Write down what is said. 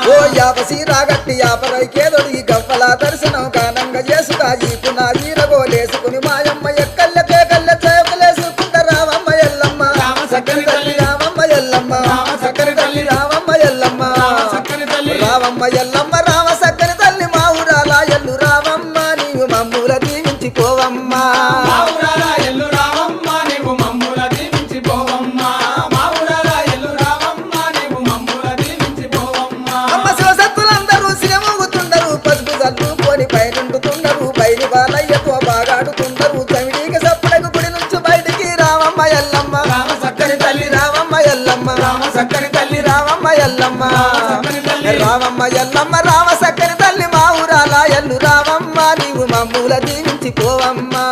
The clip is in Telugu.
ఓ యాపసి రాగట్టి యాపరైకేదొడి గవ్వల దర్శనం కానంగా చేసుగా ఈపున ఈరగోలేసుకుని మాయమ్మ ఎక్కల్లకే కళ్ళ చేపలేసుకుంట రావమ్మ ఎల్లమ్మ చక్కని తల్లి రావమ్మ ఎల్లమ్మ చక్కని తల్లి రావమ్మ ఎల్లమ్మ రావమ్మ ఎల్లమ్మ రామ చక్కని తల్లి మా ఊరాల ఎల్లు రావమ్మ నీవు మమ్ముల దీవించిపోవమ్మా పైనుండుతుండరు బయలు బాలయ్యతో బాగాడుతుండరు చవిడికి సప్పుడకు గుడి నుంచి బయటికి రావమ్మ ఎల్లమ్మ చక్కని తల్లి రావమ్మ ఎల్లమ్మ చక్కని తల్లి రావమ్మ ఎల్లమ్మ రావమ్మ ఎల్లమ్మ రామ చక్కని తల్లి మా ఊరాల ఎల్లు రావమ్మ నీవు మమ్ముల దీవించిపోవమ్మా